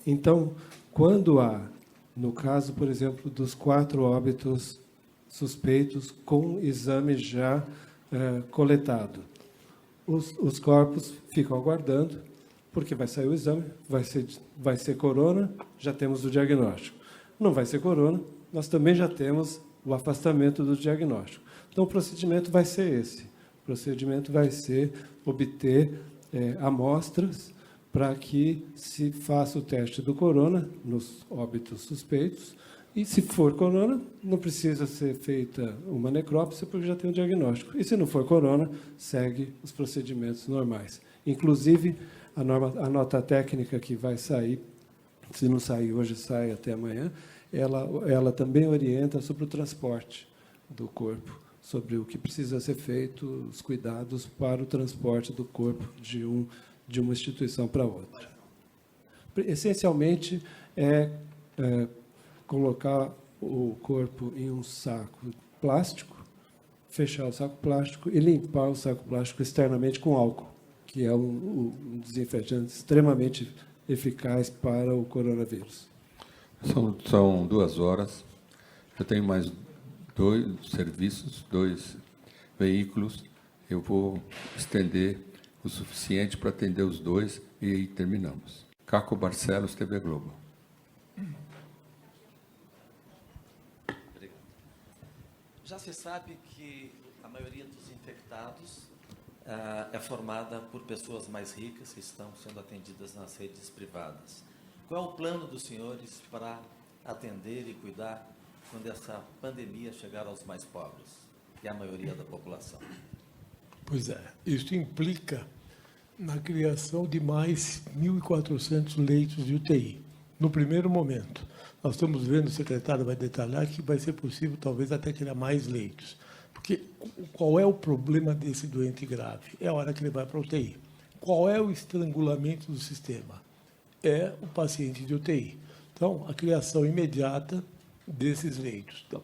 Então, quando há, no caso, por exemplo, dos 4 óbitos suspeitos com exame já coletado, os corpos ficam aguardando, porque vai sair o exame, vai ser corona, já temos o diagnóstico. Não vai ser corona, nós também já temos o afastamento do diagnóstico. Então, o procedimento vai ser esse. O procedimento vai ser obter amostras para que se faça o teste do corona nos óbitos suspeitos. E, se for corona, não precisa ser feita uma necrópsia, porque já tem o diagnóstico. E, se não for corona, segue os procedimentos normais. Inclusive, a nota técnica que vai sair, se não sair hoje, sai até amanhã, ela também orienta sobre o transporte do corpo, sobre o que precisa ser feito, os cuidados para o transporte do corpo de uma instituição para outra. Essencialmente, colocar o corpo em um saco plástico, fechar o saco plástico e limpar o saco plástico externamente com álcool, que é um desinfetante extremamente eficaz para o coronavírus. São 2 horas. Eu tenho mais 2 serviços, 2 veículos. Eu vou estender o suficiente para atender os 2 e aí terminamos. Caco Barcelos, TV Globo. Já se sabe que a maioria dos infectados é formada por pessoas mais ricas que estão sendo atendidas nas redes privadas. Qual é o plano dos senhores para atender e cuidar quando essa pandemia chegar aos mais pobres, que é a maioria da população? Pois é, isso implica na criação de mais 1.400 leitos de UTI. No primeiro momento, nós estamos vendo, o secretário vai detalhar, que vai ser possível talvez até criar mais leitos. Porque qual é o problema desse doente grave? É a hora que ele vai para a UTI. Qual é o estrangulamento do sistema? É o paciente de UTI. Então, a criação imediata desses leitos. Então,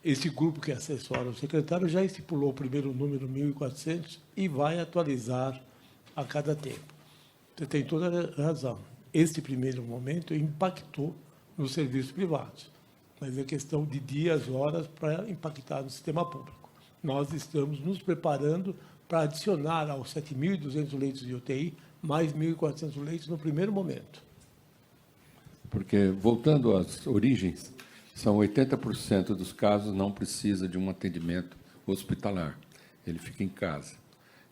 esse grupo que assessora o secretário já estipulou o primeiro número 1.400 e vai atualizar a cada tempo. Você tem toda a razão. Este primeiro momento impactou nos serviços privados, mas é questão de dias, horas para impactar no sistema público. Nós estamos nos preparando para adicionar aos 7.200 leitos de UTI mais 1.400 leitos no primeiro momento. Porque, voltando às origens, são 80% dos casos não precisa de um atendimento hospitalar. Ele fica em casa.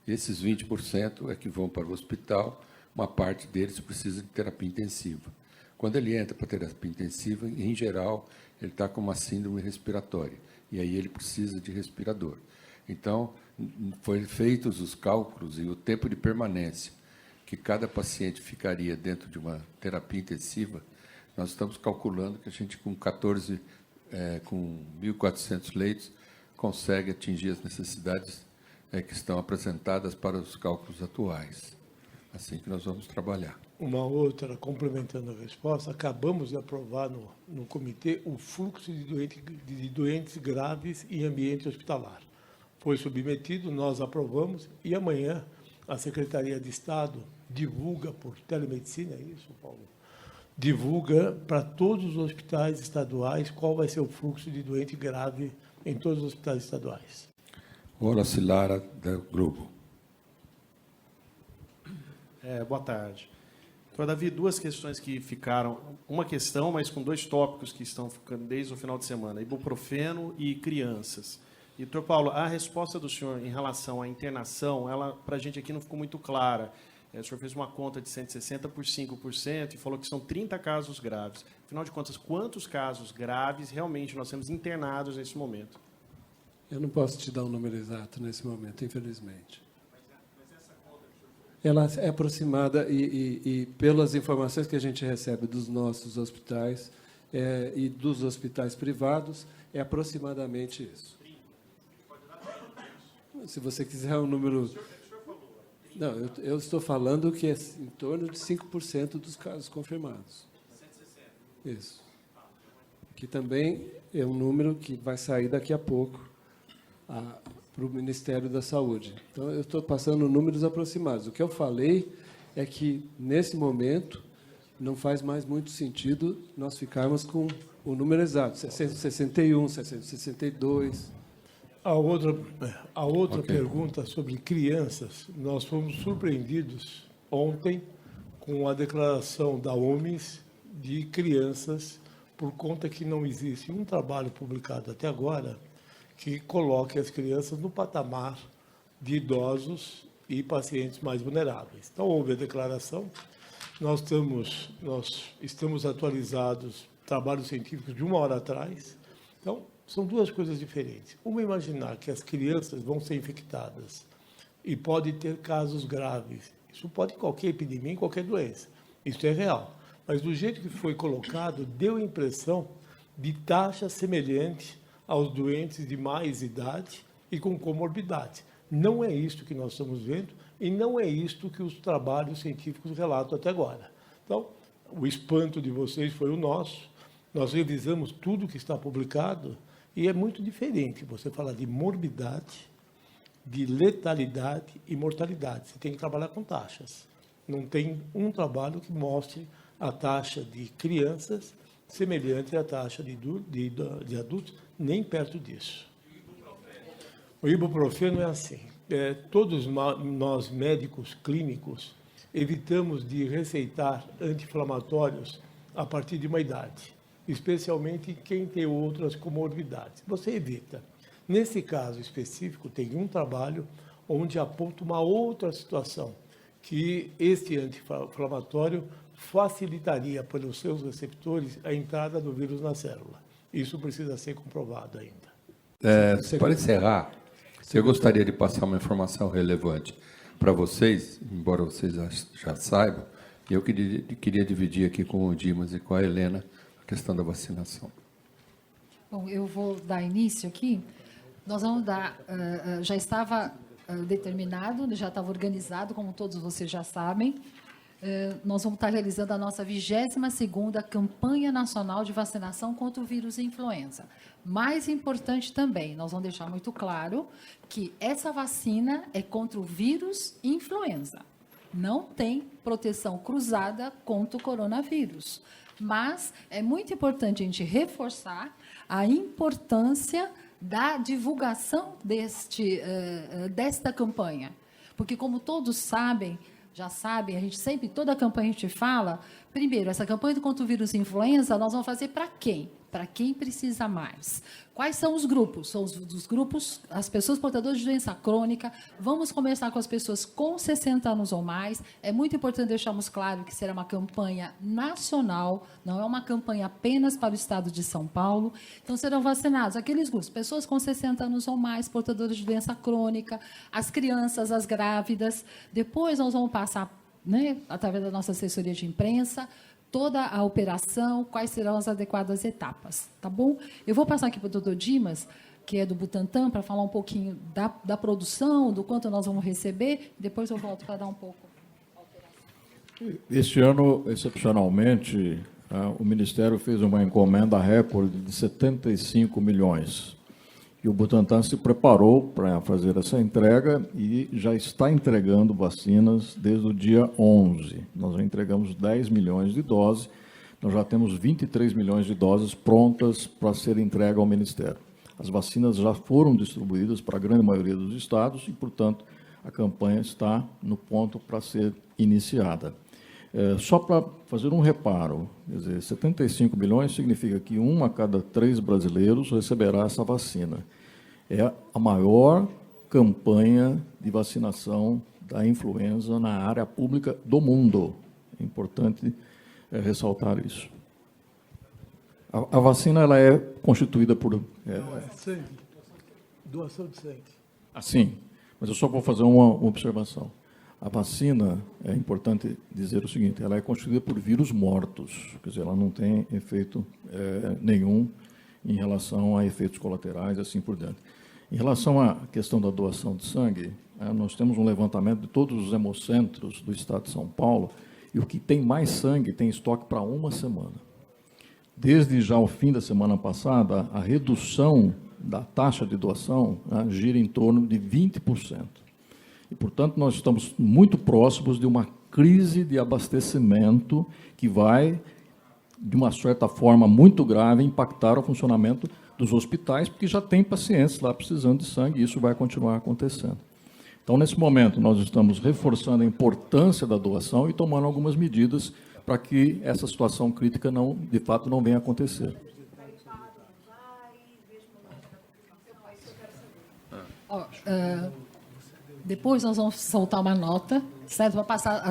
Esses 20% é que vão para o hospital, uma parte deles precisa de terapia intensiva. Quando ele entra para terapia intensiva, em geral, ele está com uma síndrome respiratória, e aí ele precisa de respirador. Então, foram feitos os cálculos e o tempo de permanência que cada paciente ficaria dentro de uma terapia intensiva. Nós estamos calculando que a gente, com 1.400 leitos, consegue atingir as necessidades que estão apresentadas para os cálculos atuais. Assim que nós vamos trabalhar. Uma outra, complementando a resposta, acabamos de aprovar no comitê o fluxo de doentes graves em ambiente hospitalar. Foi submetido, nós aprovamos, e amanhã a Secretaria de Estado divulga por telemedicina, é isso, Paulo? Divulga para todos os hospitais estaduais qual vai ser o fluxo de doente grave em todos os hospitais estaduais. Horace Lara, da Globo. Boa tarde. Doutor Davi, 2 questões que ficaram. Uma questão, mas com 2 tópicos que estão ficando desde o final de semana: ibuprofeno e crianças. E, doutor Paulo, a resposta do senhor em relação à internação, ela para a gente aqui não ficou muito clara. O senhor fez uma conta de 160 por 5% e falou que são 30 casos graves. Afinal de contas, quantos casos graves realmente nós temos internados nesse momento? Eu não posso te dar um número exato nesse momento, infelizmente. Ela é aproximada e pelas informações que a gente recebe dos nossos hospitais e dos hospitais privados, é aproximadamente isso. Se você quiser um número... Não, eu estou falando que é em torno de 5% dos casos confirmados. 160. Isso. Que também é um número que vai sair daqui a pouco para o Ministério da Saúde. Então, eu estou passando números aproximados. O que eu falei é que, nesse momento, não faz mais muito sentido nós ficarmos com o número exato, 661, 662... A outra pergunta sobre crianças, nós fomos surpreendidos ontem com a declaração da OMS de crianças, por conta que não existe um trabalho publicado até agora que coloque as crianças no patamar de idosos e pacientes mais vulneráveis. Então, houve a declaração, nós estamos atualizados, trabalhos científicos de 1 hora atrás. Então, são duas coisas diferentes. Uma, imaginar que as crianças vão ser infectadas e pode ter casos graves. Isso pode em qualquer epidemia, em qualquer doença. Isso é real. Mas, do jeito que foi colocado, deu a impressão de taxa semelhante aos doentes de mais idade e com comorbidade. Não é isto que nós estamos vendo e não é isto que os trabalhos científicos relatam até agora. Então, o espanto de vocês foi o nosso. Nós revisamos tudo que está publicado e é muito diferente você falar de morbidade, de letalidade e mortalidade. Você tem que trabalhar com taxas. Não tem um trabalho que mostre a taxa de crianças semelhante à taxa de adultos, nem perto disso. O ibuprofeno é assim. Todos nós, médicos clínicos, evitamos de receitar anti-inflamatórios a partir de uma idade, especialmente quem tem outras comorbidades. Você evita. Nesse caso específico, tem um trabalho onde aponta uma outra situação, que este anti-inflamatório facilitaria pelos seus receptores a entrada do vírus na célula. Isso precisa ser comprovado ainda. Para encerrar, eu gostaria de passar uma informação relevante para vocês, embora vocês já saibam, e eu queria dividir aqui com o Dimas e com a Helena a questão da vacinação. Bom, eu vou dar início aqui. Nós vamos dar, já estava determinado, já estava organizado, como todos vocês já sabem. Nós vamos estar realizando a nossa 22ª campanha nacional de vacinação contra o vírus influenza. Mais importante também, nós vamos deixar muito claro que essa vacina é contra o vírus influenza. Não tem proteção cruzada contra o coronavírus. Mas é muito importante a gente reforçar a importância da divulgação desta campanha. Porque, como todos sabem, já sabem, a gente sempre, toda a campanha a gente fala, primeiro, essa campanha contra o vírus influenza, nós vamos fazer para quem? Para quem precisa mais. Quais são os grupos? São os grupos, as pessoas portadoras de doença crônica. Vamos começar com as pessoas com 60 anos ou mais. É muito importante deixarmos claro que será uma campanha nacional, não é uma campanha apenas para o estado de São Paulo. Então, serão vacinados aqueles grupos, pessoas com 60 anos ou mais, portadoras de doença crônica, as crianças, as grávidas. Depois, nós vamos passar, através da nossa assessoria de imprensa, toda a operação, quais serão as adequadas etapas, tá bom? Eu vou passar aqui para o doutor Dimas, que é do Butantan, para falar um pouquinho da produção, do quanto nós vamos receber, depois eu volto para dar um pouco. Este ano, excepcionalmente, o Ministério fez uma encomenda recorde de 75 milhões. E o Butantan se preparou para fazer essa entrega e já está entregando vacinas desde o dia 11. Nós já entregamos 10 milhões de doses, nós já temos 23 milhões de doses prontas para ser entregue ao Ministério. As vacinas já foram distribuídas para a grande maioria dos estados e, portanto, a campanha está no ponto para ser iniciada. Só para fazer um reparo, quer dizer, 75 milhões significa que 1 a cada 3 brasileiros receberá essa vacina. É a maior campanha de vacinação da influenza na área pública do mundo. É importante ressaltar isso. A vacina ela é constituída por... Sangue. Doação de sangue. Sim, mas eu só vou fazer uma observação. A vacina, é importante dizer o seguinte, ela é constituída por vírus mortos, quer dizer, ela não tem efeito nenhum em relação a efeitos colaterais, assim por diante. Em relação à questão da doação de sangue, nós temos um levantamento de todos os hemocentros do estado de São Paulo, e o que tem mais sangue tem estoque para uma semana. Desde já o fim da semana passada, a redução da taxa de doação gira em torno de 20%. E, portanto, nós estamos muito próximos de uma crise de abastecimento que vai, de uma certa forma muito grave, impactar o funcionamento dos hospitais, porque já tem pacientes lá precisando de sangue, e isso vai continuar acontecendo. Então, nesse momento, nós estamos reforçando a importância da doação e tomando algumas medidas para que essa situação crítica, de fato, não venha a acontecer. Depois nós vamos soltar uma nota, certo? Para passar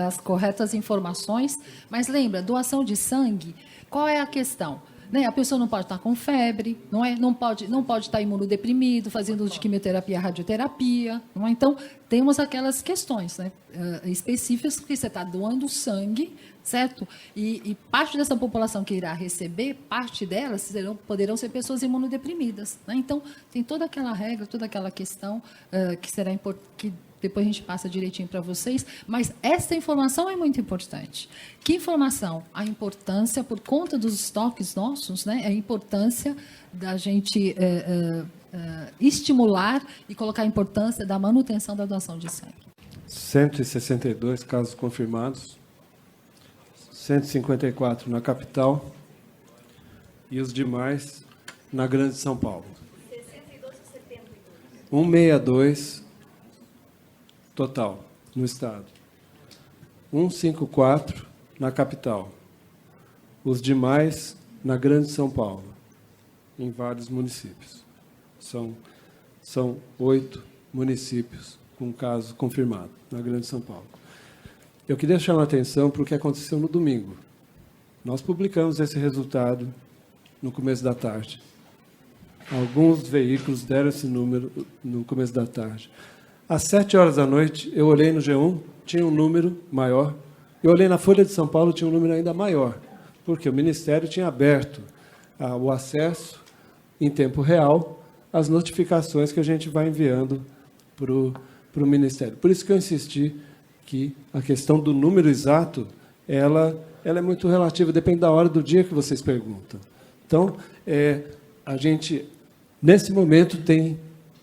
as corretas informações. Mas lembra, doação de sangue, qual é a questão? Né? A pessoa não pode estar com febre, não é? Não pode estar imunodeprimido, fazendo uso de quimioterapia, radioterapia. Não é? Então, temos aquelas questões, né? Específicas, que você está doando sangue, certo? E parte dessa população que irá receber, parte delas poderão ser pessoas imunodeprimidas. Né? Então, tem toda aquela regra, toda aquela questão que será importante, depois a gente passa direitinho para vocês, mas essa informação é muito importante. Que informação? A importância, por conta dos estoques nossos, né, a importância da gente estimular e colocar a importância da manutenção da doação de sangue. 162 casos confirmados, 154 na capital e os demais na Grande São Paulo. 62 ou 72? 162 total, no estado. 154 na capital. Os demais na Grande São Paulo, em vários municípios. São 8 municípios com caso confirmado na Grande São Paulo. Eu queria chamar a atenção para o que aconteceu no domingo. Nós publicamos esse resultado no começo da tarde. Alguns veículos deram esse número no começo da tarde. Às 7 horas da noite, eu olhei no G1, tinha um número maior. Eu olhei na Folha de São Paulo, tinha um número ainda maior, porque o Ministério tinha aberto o acesso, em tempo real, às notificações que a gente vai enviando para o Ministério. Por isso que eu insisti que a questão do número exato, ela é muito relativa, depende da hora do dia que vocês perguntam. Então, a gente, nesse momento, tem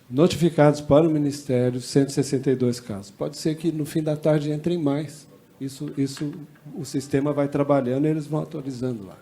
notificados para o Ministério 162 casos. Pode ser que no fim da tarde entrem mais. Isso o sistema vai trabalhando e eles vão atualizando lá.